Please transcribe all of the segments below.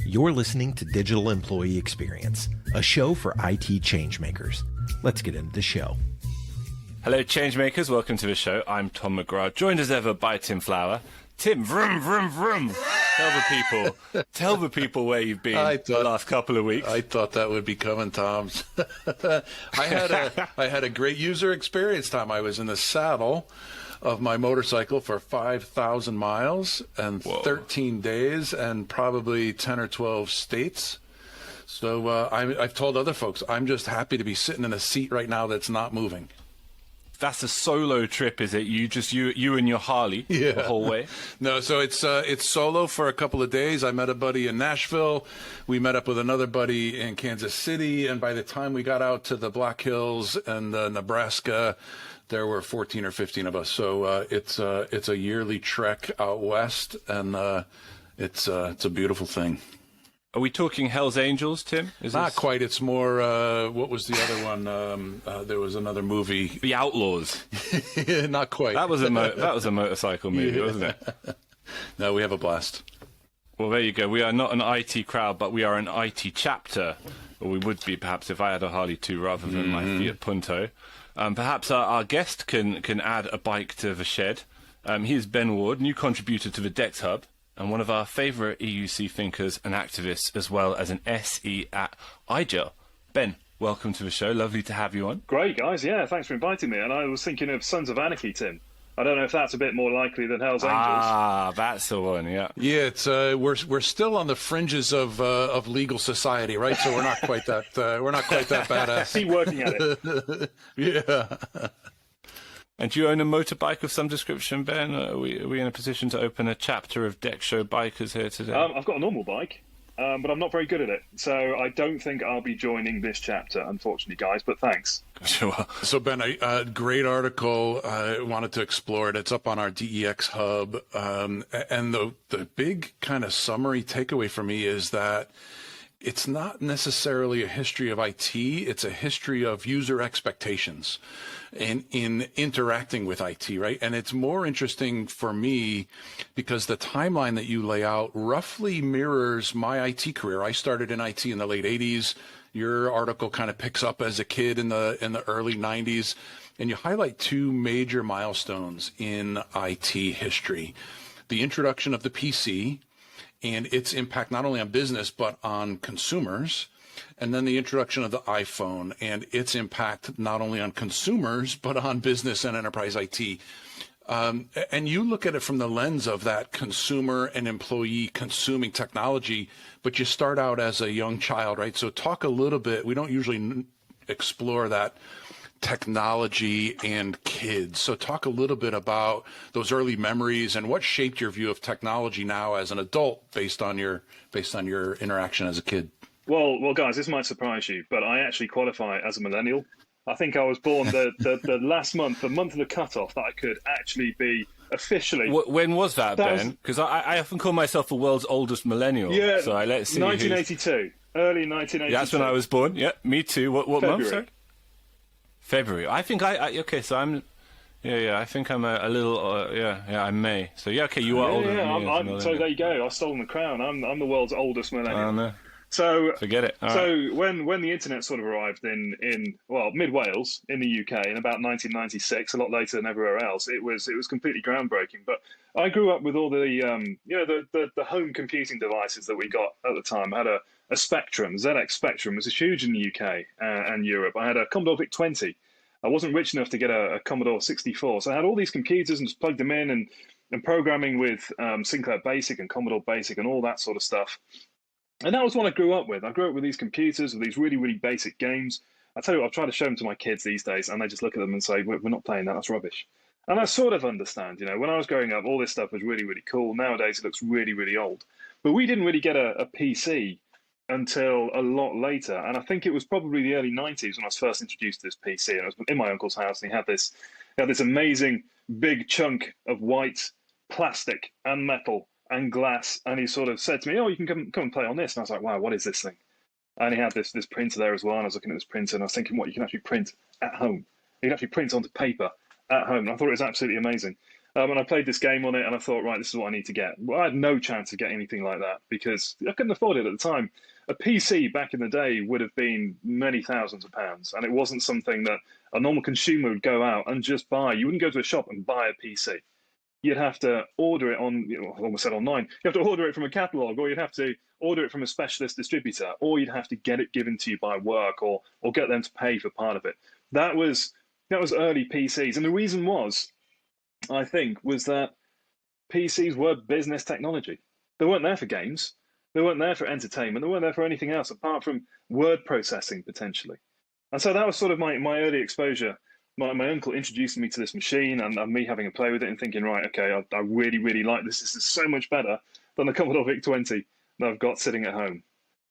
You're listening to Digital Employee Experience, a show for IT changemakers. Let's get into the show. Hello, changemakers. Welcome to the show. I'm Tom McGrath, joined as ever by Tim Flower. Tim, vroom, vroom, vroom. Tell the people where you've been the last couple of weeks. I thought that would be coming, Tom's. I had a great user experience time. I was in the saddle of my motorcycle for 5,000 miles and 13 days and probably 10 or 12 states. So I've told other folks, I'm just happy to be sitting in a seat right now that's not moving. That's a solo trip, is it? You and your Harley the whole way? No, so it's solo for a couple of days. I met a buddy in Nashville. We met up with another buddy in Kansas City, and by the time we got out to the Black Hills and Nebraska, there were 14 or 15 of us. So it's a yearly trek out west, and it's a beautiful thing. Are we talking Hell's Angels, Tim? Not quite. It's more, what was the other one? There was another movie. The Outlaws. Not quite. That was a motorcycle movie, wasn't it? No, we have a blast. Well, there you go. We are not an IT crowd, but we are an IT chapter. Or we would be, perhaps, if I had a Harley too, rather than my Fiat Punto. Perhaps our guest can add a bike to the shed. He is Ben Ward, new contributor to the Dex Hub, and one of our favourite EUC thinkers and activists, as well as an SE at IGEL. Ben, welcome to the show. Lovely to have you on. Great, guys. Yeah, thanks for inviting me. And I was thinking of Sons of Anarchy, Tim. I don't know if that's a bit more likely than Hell's Angels. Ah, that's the one, yeah. Yeah, it's we're still on the fringes of legal society, right? So we're not quite that badass. Keep working at it. Yeah. And do you own a motorbike of some description, Ben? Are we in a position to open a chapter of Deck Show Bikers here today? I've got a normal bike, but I'm not very good at it. So I don't think I'll be joining this chapter, unfortunately, guys, but thanks. Sure. So, Ben, a great article. I wanted to explore it. It's up on our DEX hub. And the big kind of summary takeaway for me is that it's not necessarily a history of IT. It's a history of user expectations and in interacting with IT, right? And it's more interesting for me because the timeline that you lay out roughly mirrors my IT career. I started in IT in the late 80s. Your article kind of picks up as a kid in the early 90s. And you highlight two major milestones in IT history. The introduction of the PC and its impact not only on business, but on consumers. And then the introduction of the iPhone and its impact not only on consumers, but on business and enterprise IT. And you look at it from the lens of that consumer and employee consuming technology, but you start out as a young child, right? So talk a little bit, we don't usually explore that technology and kids. So talk a little bit about those early memories and what shaped your view of technology now as an adult based on your interaction as a kid. Well, guys, this might surprise you, but I actually qualify as a millennial. I think I was born the last month, the month of the cutoff that I could actually be officially. When was that, Ben? Because I often call myself the world's oldest millennial. Yeah, so let's see. 1982, early 1982. That's when I was born. Yeah, me too. What month? Sorry? February. I think okay. So I'm. Yeah. I think I'm a little. I'm May. So yeah. Okay, you are older than me. So there you go. I've stolen the crown. I'm the world's oldest millennial. Oh no. So forget it. When the internet sort of arrived in mid Wales in the UK in about 1996, a lot later than everywhere else, it was completely groundbreaking. But I grew up with all the the home computing devices that we got at the time. I had a Spectrum, ZX Spectrum, was huge in the UK and Europe. I had a Commodore VIC-20. I wasn't rich enough to get a Commodore 64, so I had all these computers and just plugged them in and programming with Sinclair Basic and Commodore Basic and all that sort of stuff. And that was what I grew up with. I grew up with these computers, with these really, really basic games. I tell you what, I've tried to show them to my kids these days, and they just look at them and say, we're not playing that, that's rubbish. And I sort of understand, when I was growing up, all this stuff was really, really cool. Nowadays, it looks really, really old. But we didn't really get a PC until a lot later. And I think it was probably the early 90s when I was first introduced to this PC. And I was in my uncle's house, and he had this amazing big chunk of white plastic and metal and glass, and he sort of said to me, you can come and play on this. And I was like, wow, what is this thing? And he had this printer there as well, and I was looking at this printer, and I was thinking, you can actually print at home. You can actually print onto paper at home. And I thought it was absolutely amazing. And I played this game on it, and I thought, right, this is what I need to get. Well, I had no chance of getting anything like that because I couldn't afford it at the time. A PC back in the day would have been many thousands of pounds, and it wasn't something that a normal consumer would go out and just buy. You wouldn't go to a shop and buy a PC. You'd have to order it on, I almost said online. You have to order it from a catalog, or you'd have to order it from a specialist distributor, or you'd have to get it given to you by work, or get them to pay for part of it. That was early PCs, and the reason was, I think, was that PCs were business technology. They weren't there for games. They weren't there for entertainment. They weren't there for anything else apart from word processing, potentially. And so that was sort of my early exposure. My uncle introduced me to this machine, and me having a play with it and thinking, right, okay, I really, really like this. This is so much better than the Commodore VIC-20 that I've got sitting at home.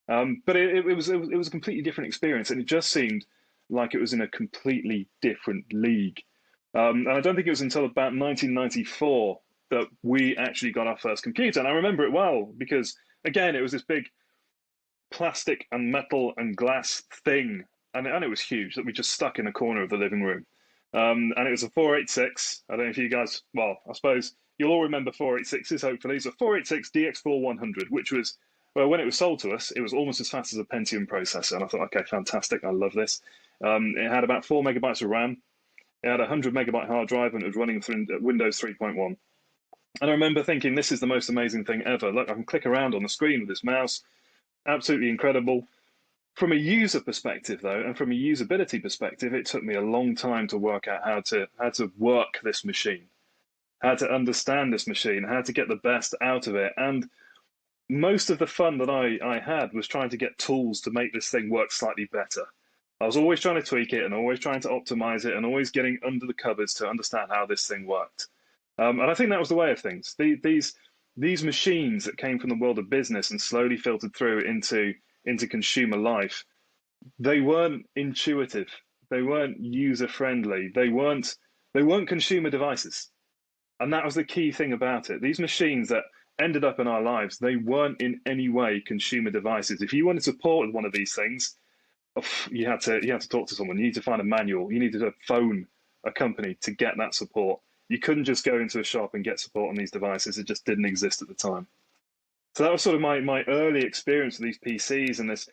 But it was a completely different experience, and it just seemed like it was in a completely different league. And I don't think it was until about 1994 that we actually got our first computer. And I remember it well because, again, it was this big plastic and metal and glass thing. And it was huge that we just stuck in a corner of the living room. And it was a 486. I don't know if you guys, well, I suppose you'll all remember 486s, hopefully. It's a 486 DX4100, which was, well, when it was sold to us, it was almost as fast as a Pentium processor. And I thought, okay, fantastic. I love this. It had about 4 megabytes of RAM. It had a 100 megabyte hard drive, and it was running through Windows 3.1. And I remember thinking, this is the most amazing thing ever. Look, I can click around on the screen with this mouse. Absolutely incredible. From a user perspective, though, and from a usability perspective, it took me a long time to work out how to work this machine, how to understand this machine, how to get the best out of it. And most of the fun that I had was trying to get tools to make this thing work slightly better. I was always trying to tweak it and always trying to optimize it and always getting under the covers to understand how this thing worked. And I think that was the way of things. These machines that came from the world of business and slowly filtered through into consumer life, they weren't intuitive. They weren't user-friendly. They weren't consumer devices. And that was the key thing about it. These machines that ended up in our lives, they weren't in any way consumer devices. If you wanted support with one of these things, you had to talk to someone. You need to find a manual. You needed to phone a company to get that support. You couldn't just go into a shop and get support on these devices. It just didn't exist at the time. So that was sort of my early experience with these PCs and this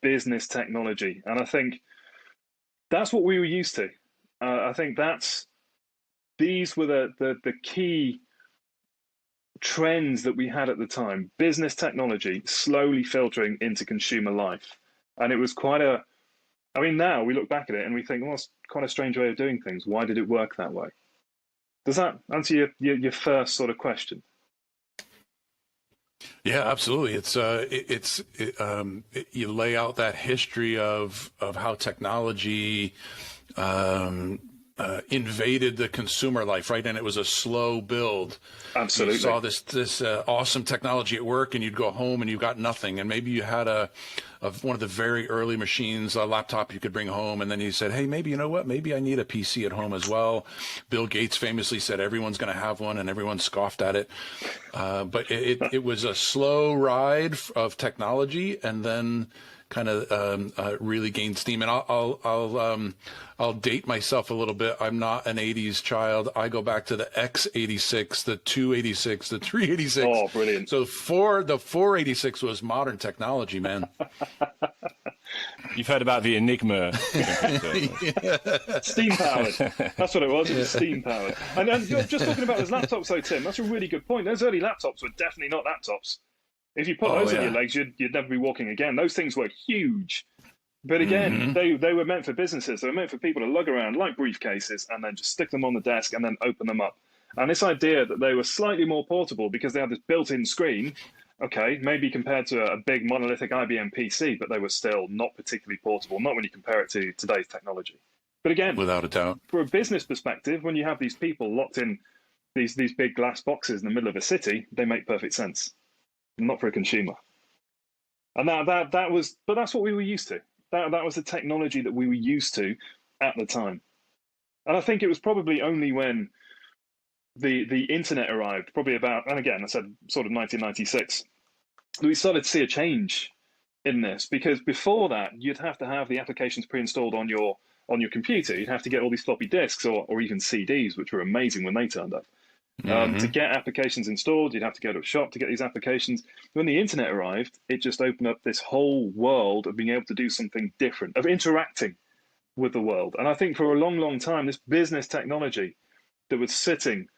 business technology. And I think that's what we were used to. I think these were the key trends that we had at the time. Business technology slowly filtering into consumer life. And it was now we look back at it and we think, well, it's quite a strange way of doing things. Why did it work that way? Does that answer your first sort of question? Yeah, absolutely. You lay out that history of how technology invaded the consumer life, right? And it was a slow build. Absolutely. You saw this awesome technology at work, and you'd go home and you got nothing. And maybe you had one of the very early machines, a laptop you could bring home, and then you said, hey, maybe, you know what? Maybe I need a PC at home as well. Bill Gates famously said everyone's going to have one, and everyone scoffed at it. But it was a slow ride of technology, and then kind of really gained steam. And I'll date myself a little bit. I'm not an 80s child. I go back to the X86, the 286, the 386. Oh, brilliant. So the 486 was modern technology, man. You've heard about the Enigma computer. Steam powered. That's what it was. It was steam powered. And you're just talking about those laptops, though, Tim. That's a really good point. Those early laptops were definitely not laptops. If you put those in your legs, you'd never be walking again. Those things were huge. But again, they were meant for businesses. They were meant for people to lug around like briefcases and then just stick them on the desk and then open them up. And this idea that they were slightly more portable because they had this built-in screen, okay, maybe compared to a big monolithic IBM PC, but they were still not particularly portable, not when you compare it to today's technology. But again, without a doubt, for a business perspective, when you have these people locked in these big glass boxes in the middle of a city, they make perfect sense. Not for a consumer. And but that's what we were used to. That was the technology that we were used to at the time. And I think it was probably only when the internet arrived, probably about, and again, I said sort of 1996, we started to see a change in this, because before that, you'd have to have the applications pre-installed on your computer. You'd have to get all these floppy disks or even CDs, which were amazing when they turned up. To get applications installed, you'd have to go to a shop to get these applications. When the internet arrived, it just opened up this whole world of being able to do something different, of interacting with the world. And I think for a long, long time, this business technology that was sitting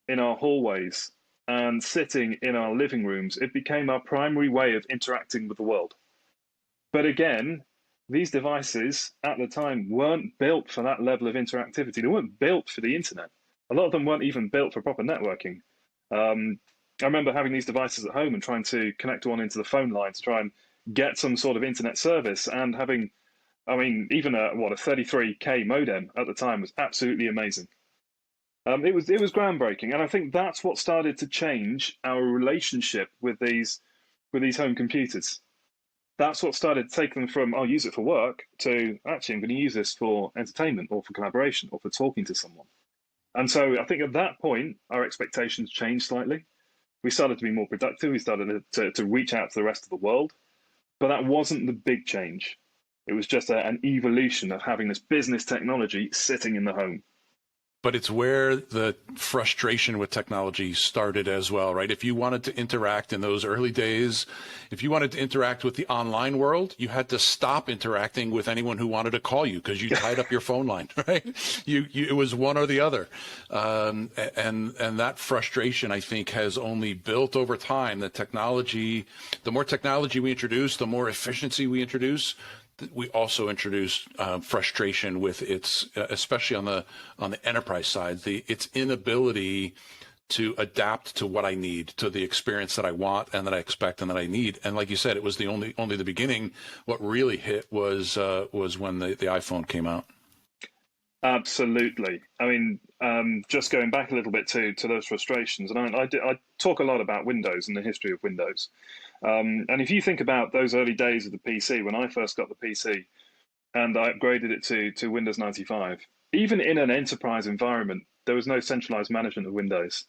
in our hallways and sitting in our living rooms, it became our primary way of interacting with the world. But again, these devices at the time weren't built for that level of interactivity. They weren't built for the internet. A lot of them weren't even built for proper networking. I remember having these devices at home and trying to connect one into the phone line to try and get some sort of internet service, and having, even a 33K modem at the time was absolutely amazing. It was groundbreaking, and I think that's what started to change our relationship with these home computers. That's what started to take them from, I'll use it for work, to actually I'm going to use this for entertainment or for collaboration or for talking to someone. And so I think at that point, our expectations changed slightly. We started to be more productive. We started to reach out to the rest of the world. But that wasn't the big change. It was just an evolution of having this business technology sitting in the home. But it's where the frustration with technology started as well, right? If you wanted to interact in those early days, if you wanted to interact with the online world, you had to stop interacting with anyone who wanted to call you because you tied up your phone line, right? It was one or the other. And that frustration, I think, has only built over time. The more technology we introduce, the more efficiency we introduce, we also introduced frustration with its, especially on the enterprise side, its inability to adapt to what I need, to the experience that I want and that I expect and that I need. And like you said, it was only the beginning. What really hit was when the iPhone came out. Absolutely. Just going back a little bit to those frustrations, and I talk a lot about Windows and the history of Windows. And if you think about those early days of the PC, when I first got the PC and I upgraded it to Windows 95, even in an enterprise environment, there was no centralized management of Windows.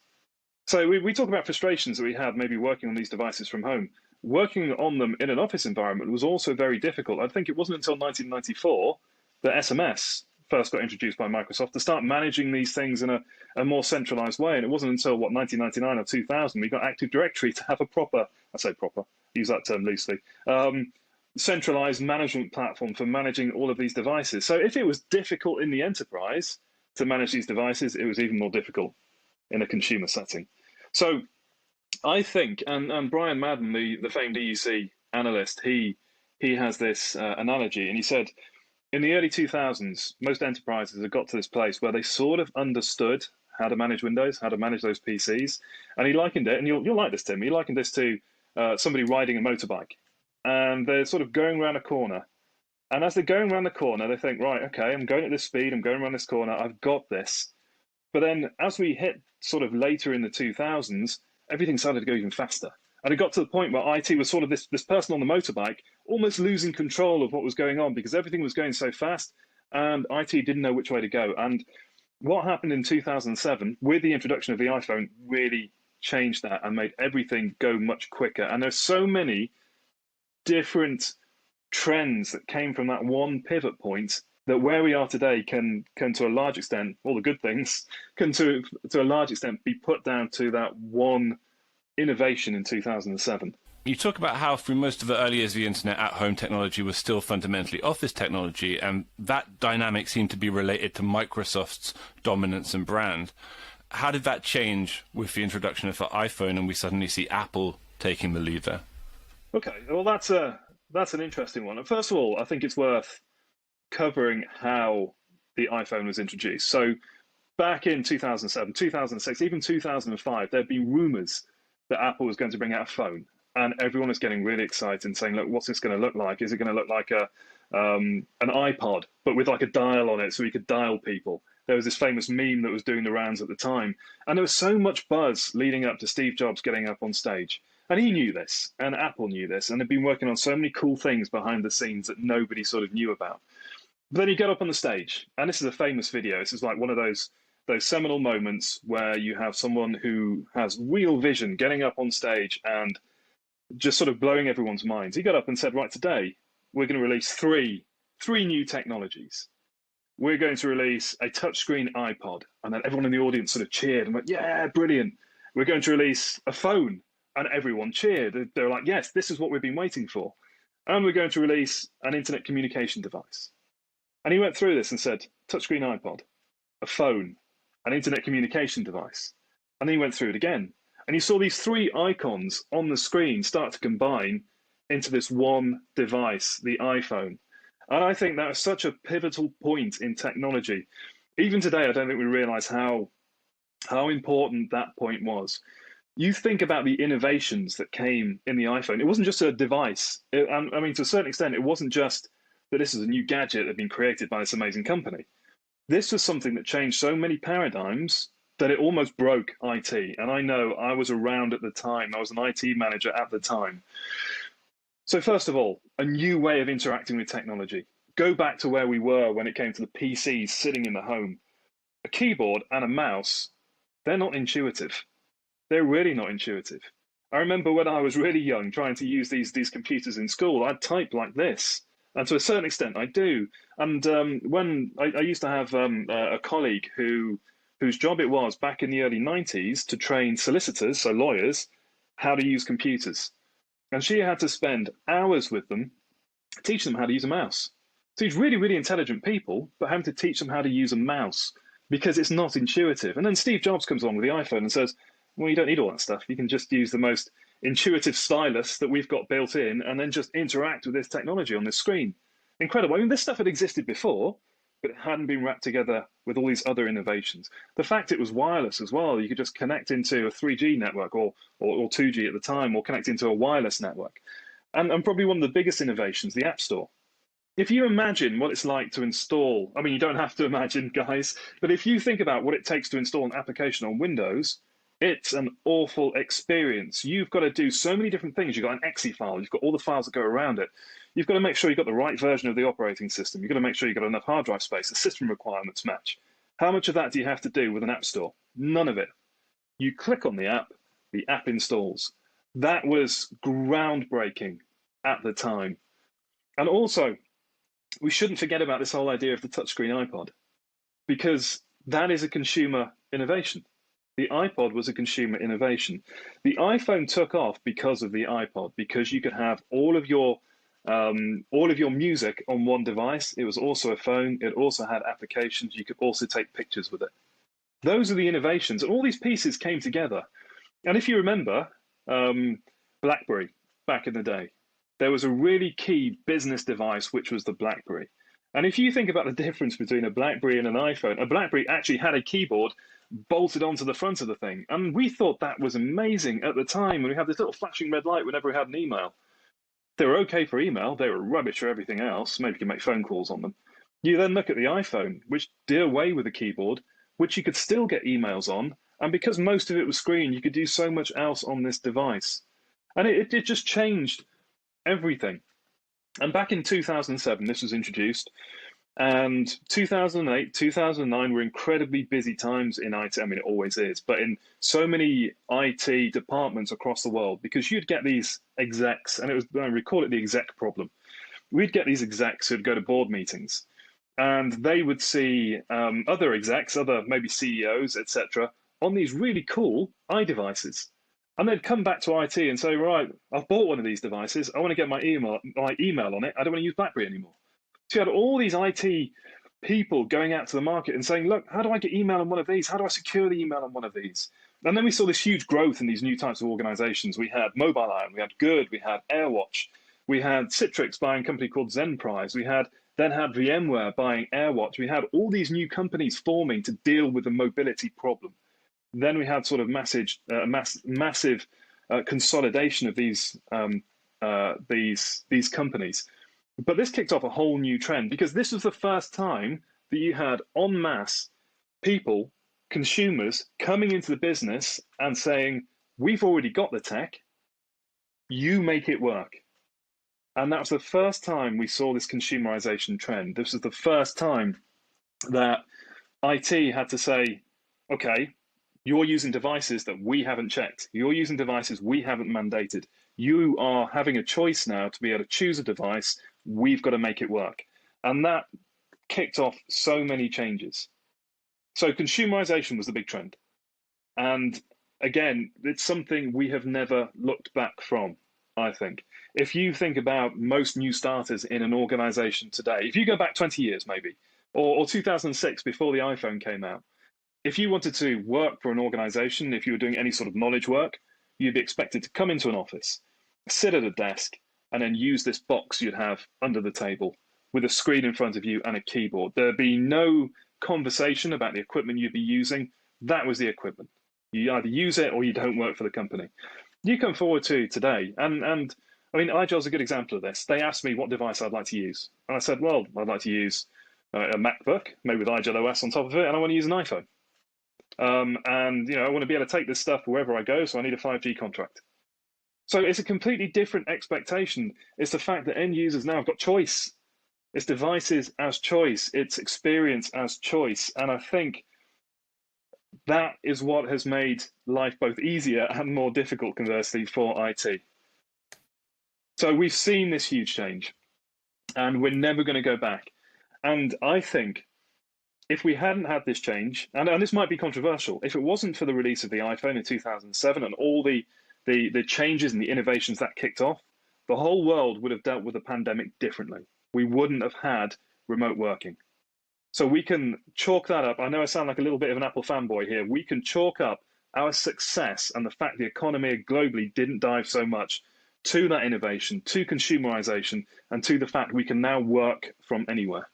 So we talk about frustrations that we had maybe working on these devices from home. Working on them in an office environment was also very difficult. I think it wasn't until 1994 that SMS first got introduced by Microsoft to start managing these things in a more centralized way. And it wasn't until, 1999 or 2000, we got Active Directory to have a proper, I say proper, use that term loosely, centralized management platform for managing all of these devices. So if it was difficult in the enterprise to manage these devices, it was even more difficult in a consumer setting. So I think, and Brian Madden, the famed EUC analyst, he has this analogy, and he said, in the early 2000s, most enterprises had got to this place where they sort of understood how to manage Windows, how to manage those PCs. And he likened it, and you'll like this, Tim, he likened this to somebody riding a motorbike. And they're sort of going around a corner. And as they're going around the corner, they think, right, okay, I'm going at this speed, I'm going around this corner, I've got this. But then as we hit sort of later in the 2000s, everything started to go even faster. And it got to the point where IT was sort of this person on the motorbike almost losing control of what was going on because everything was going so fast and IT didn't know which way to go. And what happened in 2007 with the introduction of the iPhone really changed that and made everything go much quicker. And there's so many different trends that came from that one pivot point that where we are today can to a large extent, all the good things, can to a large extent be put down to that one innovation in 2007. You talk about how through most of the early years of the internet, at-home technology was still fundamentally office technology, and that dynamic seemed to be related to Microsoft's dominance and brand. How did that change with the introduction of the iPhone and we suddenly see Apple taking the lead there? Okay, well, that's an interesting one. And first of all, I think it's worth covering how the iPhone was introduced. So back in 2007, 2006, even 2005, there'd been rumors that Apple was going to bring out a phone. And everyone is getting really excited and saying, look, what's this going to look like? Is it going to look like an iPod, but with like a dial on it so we could dial people? There was this famous meme that was doing the rounds at the time. And there was so much buzz leading up to Steve Jobs getting up on stage. And he knew this, and Apple knew this, and they'd been working on so many cool things behind the scenes that nobody sort of knew about. But then he got up on the stage, and this is a famous video. This is like one of those seminal moments where you have someone who has real vision getting up on stage and just sort of blowing everyone's minds. He got up and said, right, today we're going to release three new technologies. we're going to release a touchscreen iPod. And then everyone in the audience sort of cheered and went, yeah, brilliant. We're going to release a phone. And everyone cheered. They were like, yes, this is what we've been waiting for. And we're going to release an internet communication device. And he went through this and said, touchscreen iPod, a phone, an internet communication device. And then he went through it again. And you saw these three icons on the screen start to combine into this one device, the iPhone. And I think that is such a pivotal point in technology. Even today, I don't think we realize how important that point was. You think about the innovations that came in the iPhone. It wasn't just a device. I mean, to a certain extent, it wasn't just that this is a new gadget that had been created by this amazing company. This was something that changed so many paradigms that it almost broke IT. And I know I was around at the time. I was an IT manager at the time. So first of all, a new way of interacting with technology. Go back to where we were when it came to the PCs sitting in the home. A keyboard and a mouse, they're not intuitive. They're really not intuitive. I remember when I was really young trying to use these computers in school, I'd type like this. And to a certain extent, I do. And when I used to have a colleague whose job it was back in the early 90s to train solicitors, so lawyers, how to use computers. And she had to spend hours with them, teach them how to use a mouse. So these really, really intelligent people, but having to teach them how to use a mouse because it's not intuitive. And then Steve Jobs comes along with the iPhone and says, well, you don't need all that stuff. You can just use the most intuitive stylus that we've got built in and then just interact with this technology on this screen. Incredible. I mean, this stuff had existed before, but it hadn't been wrapped together with all these other innovations. The fact it was wireless as well, you could just connect into a 3G network or 2G at the time, or connect into a wireless network. And probably one of the biggest innovations, the App Store. If you imagine what it's like to install, I mean, you don't have to imagine, guys, but if you think about what it takes to install an application on Windows, it's an awful experience. You've got to do so many different things. You've got an exe file. You've got all the files that go around it. You've got to make sure you've got the right version of the operating system. You've got to make sure you've got enough hard drive space. The system requirements match. How much of that do you have to do with an app store? None of it. You click on the app installs. That was groundbreaking at the time. And also, we shouldn't forget about this whole idea of the touchscreen iPod, because that is a consumer innovation. The iPod was a consumer innovation. The iPhone took off because of the iPod, because you could have all of your music on one device. It was also a phone. It also had applications. You could also take pictures with it. Those are the innovations, and all these pieces came together. And if you remember, BlackBerry back in the day, there was a really key business device, which was the BlackBerry. And if you think about the difference between a BlackBerry and an iPhone, a BlackBerry actually had a keyboard bolted onto the front of the thing. And we thought that was amazing at the time when we had this little flashing red light whenever we had an email. They were okay for email. They were rubbish for everything else. Maybe you can make phone calls on them. You then look at the iPhone, which did away with the keyboard, which you could still get emails on. And because most of it was screen, you could do so much else on this device. And it just changed everything. And back in 2007, this was introduced. And 2008, 2009 were incredibly busy times in IT. I mean, it always is, but in so many IT departments across the world, because you'd get these execs, and we call it the exec problem. We'd get these execs who'd go to board meetings, and they would see other execs, other maybe CEOs, etc., on these really cool iDevices. And they'd come back to IT and say, right, I've bought one of these devices. I want to get my email on it. I don't want to use BlackBerry anymore. So you had all these IT people going out to the market and saying, look, how do I get email on one of these? How do I secure the email on one of these? And then we saw this huge growth in these new types of organizations. We had Mobile Iron, we had Good, we had AirWatch, we had Citrix buying a company called Zenprise, we then had VMware buying AirWatch. We had all these new companies forming to deal with the mobility problem. Then we had sort of massive consolidation of these companies. But this kicked off a whole new trend, because this was the first time that you had en masse people, consumers, coming into the business and saying, we've already got the tech, you make it work. And that was the first time we saw this consumerization trend. This was the first time that IT had to say, okay, you're using devices that we haven't checked. You're using devices we haven't mandated. You are having a choice now to be able to choose a device. We've got to make it work. And that kicked off so many changes. So consumerization was the big trend. And again, it's something we have never looked back from, I think. If you think about most new starters in an organization today, if you go back 20 years maybe, or 2006 before the iPhone came out, if you wanted to work for an organization, if you were doing any sort of knowledge work, you'd be expected to come into an office, sit at a desk, and then use this box you'd have under the table with a screen in front of you and a keyboard. There'd be no conversation about the equipment you'd be using. That was the equipment. You either use it or you don't work for the company. You come forward to today, and I mean, IGEL is a good example of this. They asked me what device I'd like to use. And I said, well, I'd like to use a MacBook, maybe with IGEL OS on top of it, and I want to use an iPhone. And I want to be able to take this stuff wherever I go, so I need a 5G contract. So it's a completely different expectation. It's the fact that end users now have got choice. It's devices as choice. It's experience as choice. And I think that is what has made life both easier and more difficult, conversely, for IT. So we've seen this huge change, and we're never going to go back. And I think if we hadn't had this change, and this might be controversial, if it wasn't for the release of the iPhone in 2007 and all the changes and the innovations that kicked off, the whole world would have dealt with the pandemic differently. We wouldn't have had remote working. So we can chalk that up. I know I sound like a little bit of an Apple fanboy here. We can chalk up our success and the fact the economy globally didn't dive so much to that innovation, to consumerization, and to the fact we can now work from anywhere.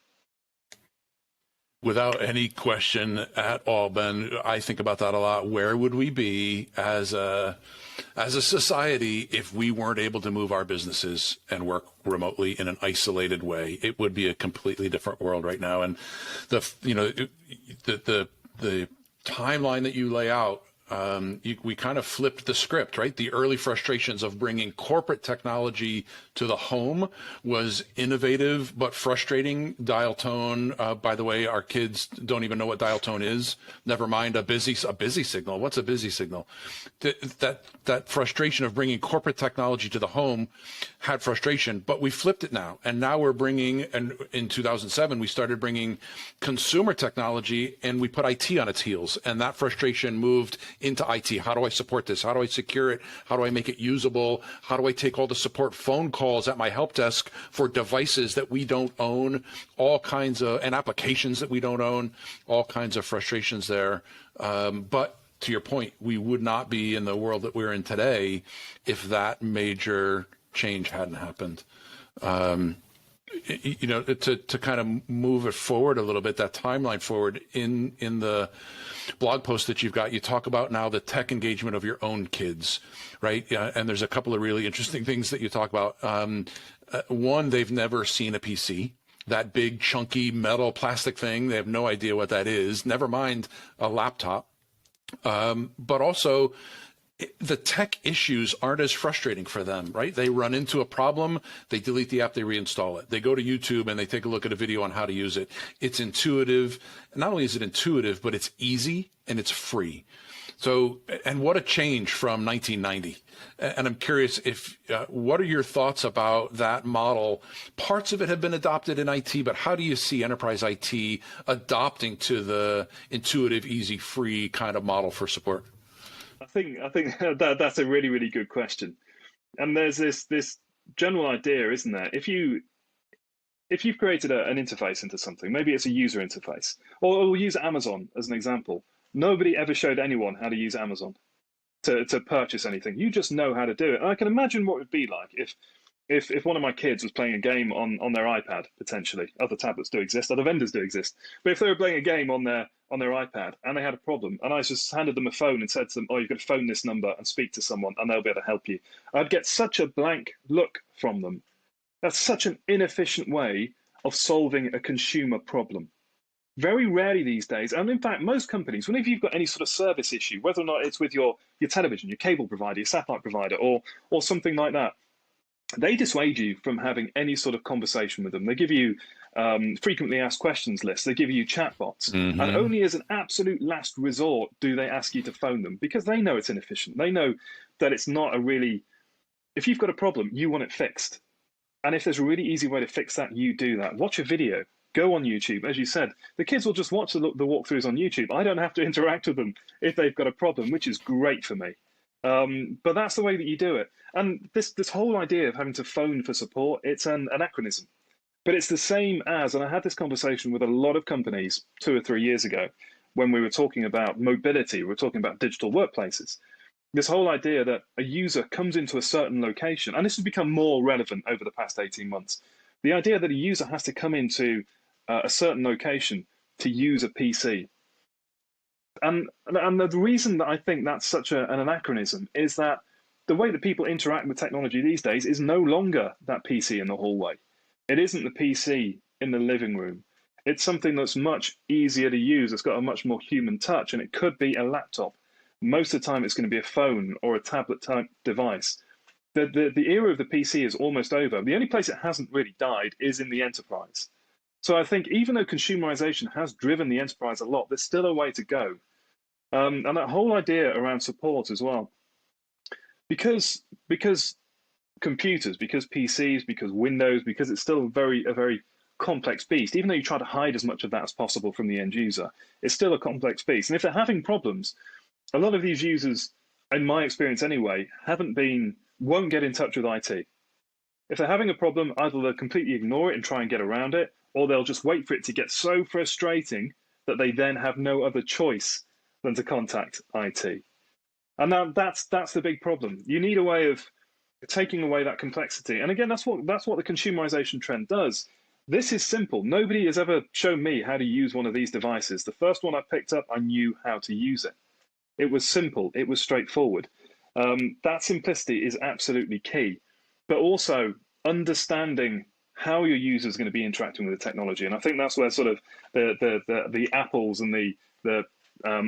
Without any question at all, Ben, I think about that a lot. Where would we be as a society if we weren't able to move our businesses and work remotely in an isolated way? It would be a completely different world right now. And the timeline that you lay out, we kind of flipped the script, right? The early frustrations of bringing corporate technology to the home was innovative but frustrating. Dial tone, by the way, our kids don't even know what dial tone is. Never mind a busy signal. What's a busy signal? That frustration of bringing corporate technology to the home had frustration, but we flipped it now. And now we're bringing, and in 2007, we started bringing consumer technology, and we put IT on its heels. And that frustration moved into IT. How do I support this? How do I secure it? How do I make it usable? How do I take all the support phone calls at my help desk for devices that we don't own, all kinds of, and applications that we don't own, all kinds of frustrations there. But to your point, we would not be in the world that we're in today if that major change hadn't happened. To kind of move it forward a little bit, that timeline forward in the blog post that you've got, you talk about now the tech engagement of your own kids, right? And there's a couple of really interesting things that you talk about. One, they've never seen a PC, that big chunky metal plastic thing. They have no idea what that is, never mind a laptop. But also, the tech issues aren't as frustrating for them, right? They run into a problem, they delete the app, they reinstall it. They go to YouTube and they take a look at a video on how to use it. It's intuitive. Not only is it intuitive, but it's easy and it's free. So, and what a change from 1990. And I'm curious what are your thoughts about that model? Parts of it have been adopted in IT, but how do you see enterprise IT adopting to the intuitive, easy, free kind of model for support? I think that's a really, really good question. And there's this general idea, isn't there? If you've created an interface into something, maybe it's a user interface, or we'll use Amazon as an example. Nobody ever showed anyone how to use Amazon to purchase anything. You just know how to do it. And I can imagine what it would be like if one of my kids was playing a game on their iPad, potentially. Other tablets do exist, other vendors do exist. But if they were playing a game on their iPad and they had a problem, and I just handed them a phone and said to them, oh, you've got to phone this number and speak to someone and they'll be able to help you, I'd get such a blank look from them. That's such an inefficient way of solving a consumer problem. Very rarely these days, and in fact, most companies, whenever you've got any sort of service issue, whether or not it's with your television, your cable provider, your satellite provider, or something like that, they dissuade you from having any sort of conversation with them. They give you frequently asked questions lists. They give you chatbots. Mm-hmm. And only as an absolute last resort do they ask you to phone them, because they know it's inefficient. They know that it's not a really, if you've got a problem, you want it fixed. And if there's a really easy way to fix that, you do that. Watch a video. go on YouTube. As you said, the kids will just watch the walkthroughs on YouTube. I don't have to interact with them if they've got a problem, which is great for me. But that's the way that you do it. And this whole idea of having to phone for support, it's an anachronism. But it's the same as, and I had this conversation with a lot of companies 2 or 3 years ago when we were talking about mobility, we were talking about digital workplaces. This whole idea that a user comes into a certain location, and this has become more relevant over the past 18 months. The idea that a user has to come into a certain location to use a PC. And the reason that I think that's such an anachronism is that the way that people interact with technology these days is no longer that PC in the hallway. It isn't the PC in the living room. It's something that's much easier to use. It's got a much more human touch, and it could be a laptop. Most of the time, it's going to be a phone or a tablet type device. The era of the PC is almost over. The only place it hasn't really died is in the enterprise. So I think even though consumerization has driven the enterprise a lot, there's still a way to go. And that whole idea around support as well, because computers, because PCs, because Windows, because it's still a very complex beast. Even though you try to hide as much of that as possible from the end user, it's still a complex beast. And if they're having problems, a lot of these users, in my experience anyway, won't get in touch with IT. If they're having a problem, either they'll completely ignore it and try and get around it, or they'll just wait for it to get so frustrating that they then have no other choice than to contact IT. And now that's the big problem. You need a way of taking away that complexity. And again, that's what the consumerization trend does. This is simple. Nobody has ever shown me how to use one of these devices. The first one I picked up, I knew how to use it. It was simple. It was straightforward. That simplicity is absolutely key. But also understanding how your user is going to be interacting with the technology. And I think that's where sort of the Apples and the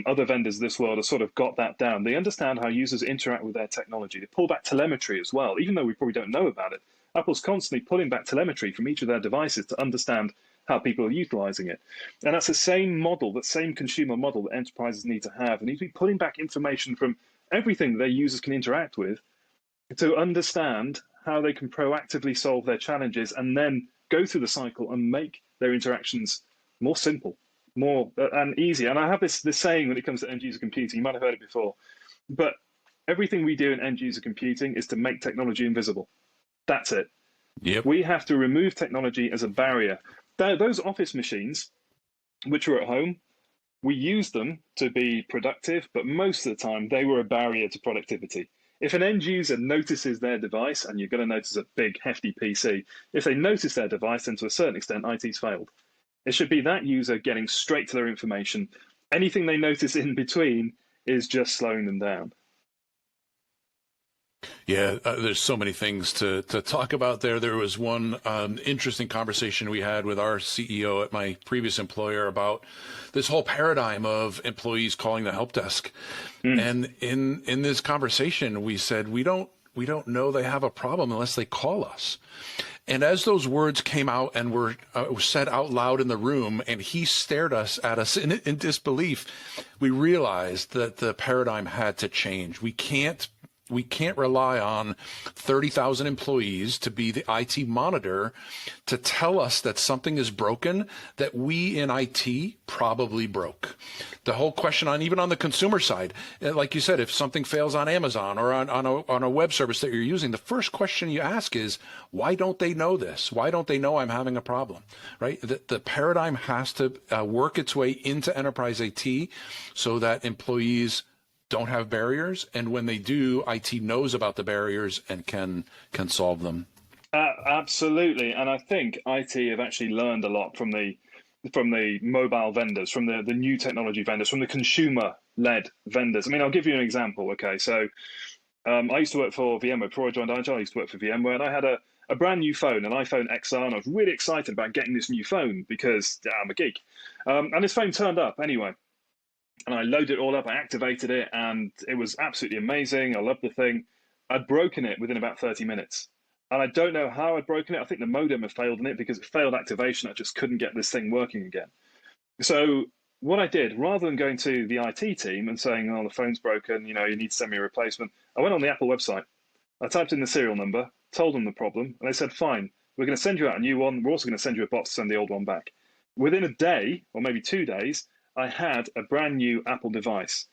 other vendors of this world have sort of got that down. They understand how users interact with their technology. They pull back telemetry as well, even though we probably don't know about it. Apple's constantly pulling back telemetry from each of their devices to understand how people are utilizing it. And that's the same model, that same consumer model that enterprises need to have. They need to be pulling back information from everything their users can interact with to understand how they can proactively solve their challenges and then go through the cycle and make their interactions more simple, more and easier. And I have this saying when it comes to end user computing, you might have heard it before, but everything we do in end user computing is to make technology invisible. That's it. Yep. We have to remove technology as a barrier. Those office machines, which are at home, we use them to be productive, but most of the time they were a barrier to productivity. If an end user notices their device, and you're going to notice a big, hefty PC, if they notice their device, then to a certain extent, IT's failed. It should be that user getting straight to their information. Anything they notice in between is just slowing them down. Yeah, there's so many things to talk about there. There was one interesting conversation we had with our CEO at my previous employer about this whole paradigm of employees calling the help desk. And in this conversation, we said, we don't know they have a problem unless they call us. And as those words came out and were said out loud in the room, and he stared at us in disbelief, we realized that the paradigm had to change. We can't rely on 30,000 employees to be the IT monitor to tell us that something is broken that we in IT probably broke. The whole question even on the consumer side, like you said, if something fails on Amazon or on a web service that you're using, the first question you ask is, why don't they know this? Why don't they know I'm having a problem, right? The paradigm has to work its way into enterprise IT so that employees don't have barriers, and when they do, IT knows about the barriers and can solve them. Absolutely, and I think IT have actually learned a lot from the mobile vendors, from the new technology vendors, from the consumer-led vendors. I mean, I'll give you an example. Okay, so I used to work for VMware before I joined IGEL. I used to work for VMware, and I had a brand new phone, an iPhone XR, and I was really excited about getting this new phone because I'm a geek. And this phone turned up anyway. And I loaded it all up, I activated it, and it was absolutely amazing. I loved the thing. I'd broken it within about 30 minutes. And I don't know how I'd broken it. I think the modem had failed in it because it failed activation. I just couldn't get this thing working again. So what I did, rather than going to the IT team and saying, oh, the phone's broken, you need to send me a replacement, I went on the Apple website. I typed in the serial number, told them the problem, and they said, fine, we're going to send you out a new one. We're also going to send you a box to send the old one back. Within a day, or maybe 2 days, I had a brand new Apple device.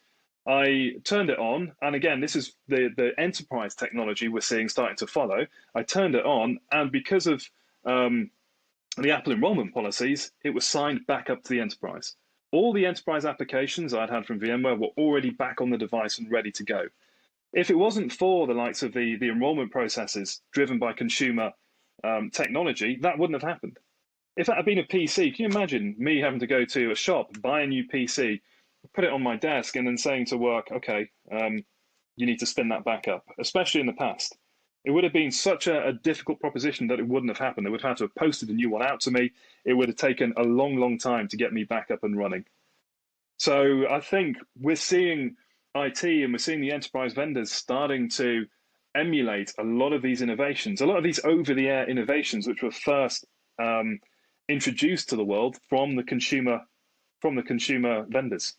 I turned it on, and again, this is the enterprise technology we're seeing starting to follow. I turned it on, and because of the Apple enrollment policies, it was signed back up to the enterprise. All the enterprise applications I'd had from VMware were already back on the device and ready to go. If it wasn't for the likes of the enrollment processes driven by consumer technology, that wouldn't have happened. If that had been a PC, can you imagine me having to go to a shop, buy a new PC, put it on my desk, and then saying to work, okay, you need to spin that back up, especially in the past. It would have been such a difficult proposition that it wouldn't have happened. They would have had to have posted a new one out to me. It would have taken a long, long time to get me back up and running. So I think we're seeing IT and we're seeing the enterprise vendors starting to emulate a lot of these innovations, a lot of these over-the-air innovations, which were first introduced to the world from the consumer vendors.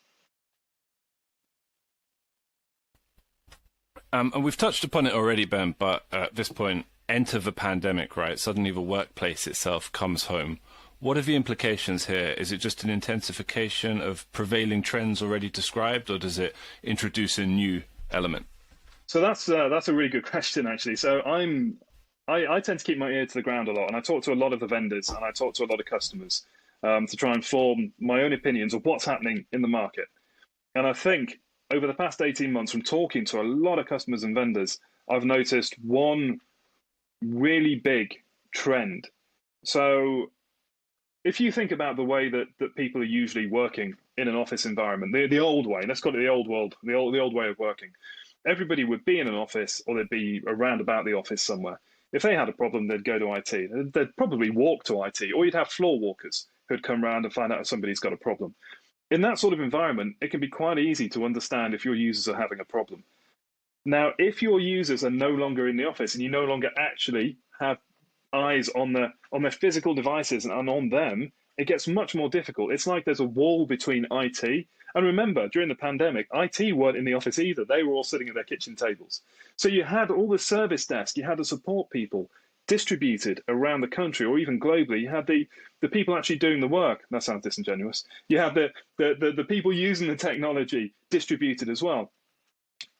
And we've touched upon it already, Ben, but at this point, enter the pandemic, right? Suddenly the workplace itself comes home. What are the implications here? Is it just an intensification of prevailing trends already described, or does it introduce a new element? So that's a really good question, actually. So I tend to keep my ear to the ground a lot, and I talk to a lot of the vendors, and I talk to a lot of customers to try and form my own opinions of what's happening in the market. And I think over the past 18 months, from talking to a lot of customers and vendors, I've noticed one really big trend. So if you think about the way that people are usually working in an office environment, the old way, let's call it the old world, the old way of working, everybody would be in an office or they'd be around about the office somewhere. If they had a problem, they'd go to IT. They'd probably walk to IT, or you'd have floor walkers who'd come around and find out if somebody's got a problem. In that sort of environment, it can be quite easy to understand if your users are having a problem. Now, if your users are no longer in the office and you no longer actually have eyes on their physical devices and on them, it gets much more difficult. It's like there's a wall between IT. And remember, during the pandemic, IT weren't in the office either. They were all sitting at their kitchen tables. So you had all the service desk, you had the support people distributed around the country or even globally. You had the people actually doing the work. That sounds disingenuous. You had the people using the technology distributed as well.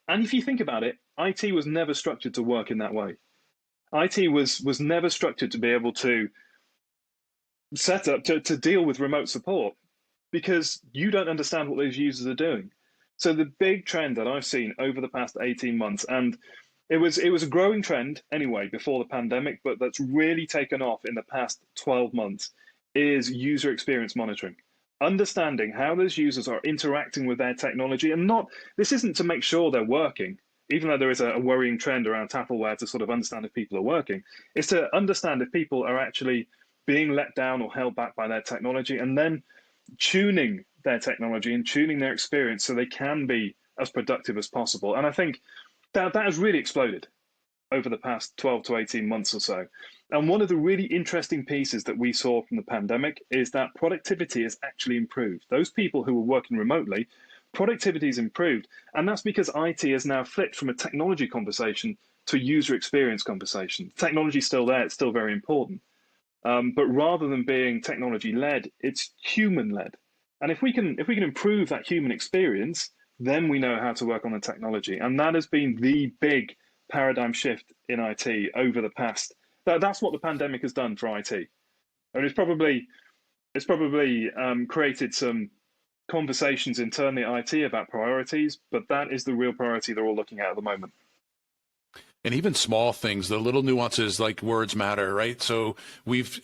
And if you think about it, IT was never structured to work in that way. IT was never structured to be able to set up to deal with remote support because you don't understand what those users are doing. So the big trend that I've seen over the past 18 months, and it was a growing trend anyway before the pandemic, but that's really taken off in the past 12 months, is user experience monitoring. Understanding how those users are interacting with their technology, and this isn't to make sure they're working, even though there is a worrying trend around Appleware to sort of understand if people are working. It's to understand if people are actually being let down or held back by their technology, and then tuning their technology and tuning their experience so they can be as productive as possible. And I think that has really exploded over the past 12 to 18 months or so. And one of the really interesting pieces that we saw from the pandemic is that productivity has actually improved. Those people who were working remotely, productivity has improved. And that's because IT has now flipped from a technology conversation to a user experience conversation. Technology is still there, it's still very important. But rather than being technology-led, it's human-led. And if we can improve that human experience, then we know how to work on the technology. And that has been the big paradigm shift in IT over the past. That's what the pandemic has done for IT. And it's probably created some conversations internally at IT about priorities, but that is the real priority they're all looking at the moment. And even small things, the little nuances like words matter, right? So we've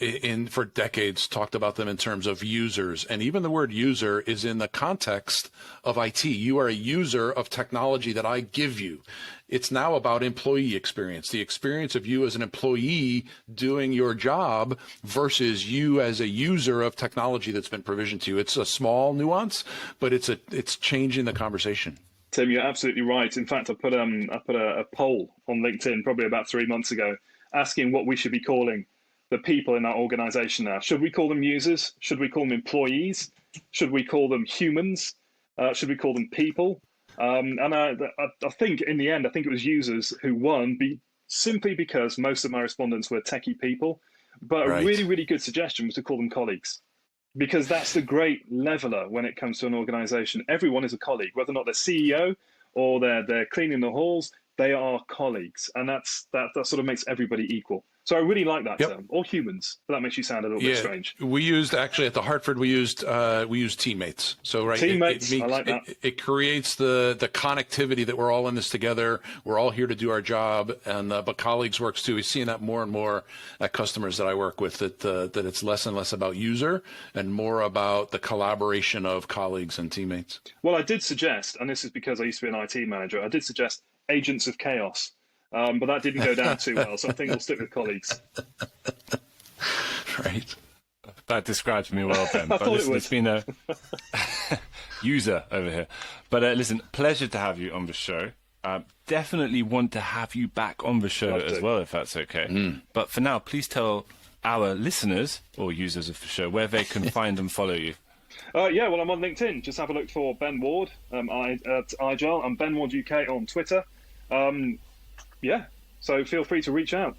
for decades talked about them in terms of users, and even the word user is in the context of IT. You are a user of technology that I give you. It's now about employee experience, the experience of you as an employee doing your job versus you as a user of technology that's been provisioned to you. It's a small nuance, but it's changing the conversation. Tim, you're absolutely right. In fact, I put a poll on LinkedIn probably about 3 months ago asking what we should be calling the people in our organization now. Should we call them users? Should we call them employees? Should we call them humans? Should we call them people? And I think in the end, I think it was users who won simply because most of my respondents were techie people. But right. A really, really good suggestion was to call them colleagues. because that's the great leveler when it comes to an organization. Everyone is a colleague, whether or not they're CEO or they're cleaning the halls, they are colleagues. And that sort of makes everybody equal. So I really like that term, or humans. But that makes you sound a little bit strange. We used, actually, at the Hartford, we used teammates. So, right, teammates, I like that. It creates the connectivity that we're all in this together. We're all here to do our job, and but colleagues works too. We're seeing that more and more at customers that I work with, that it's less and less about user and more about the collaboration of colleagues and teammates. Well, I did suggest, and this is because I used to be an IT manager, I did suggest agents of chaos. But that didn't go down too well, so I think we'll stick with colleagues. Right. That describes me well, Ben. I thought it was. It's been a user over here. But listen, pleasure to have you on the show. Definitely want to have you back on the show as well, if that's okay. But for now, please tell our listeners or users of the show where they can find and follow you. Yeah, well, I'm on LinkedIn. Just have a look for Ben Ward at IGEL. I'm Ben Ward UK on Twitter. Yeah, so feel free to reach out.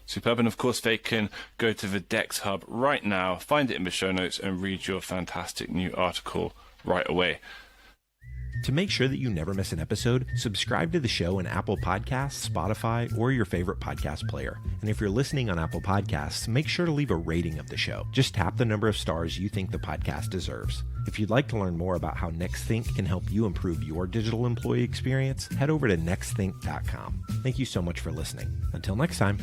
Superb. And of course, they can go to the Dex Hub right now, find it in the show notes, and read your fantastic new article right away. To make sure that you never miss an episode, subscribe to the show in Apple Podcasts, Spotify, or your favorite podcast player. And if you're listening on Apple Podcasts, make sure to leave a rating of the show. Just tap the number of stars you think the podcast deserves. If you'd like to learn more about how NextThink can help you improve your digital employee experience, head over to nextthink.com. Thank you so much for listening. Until next time.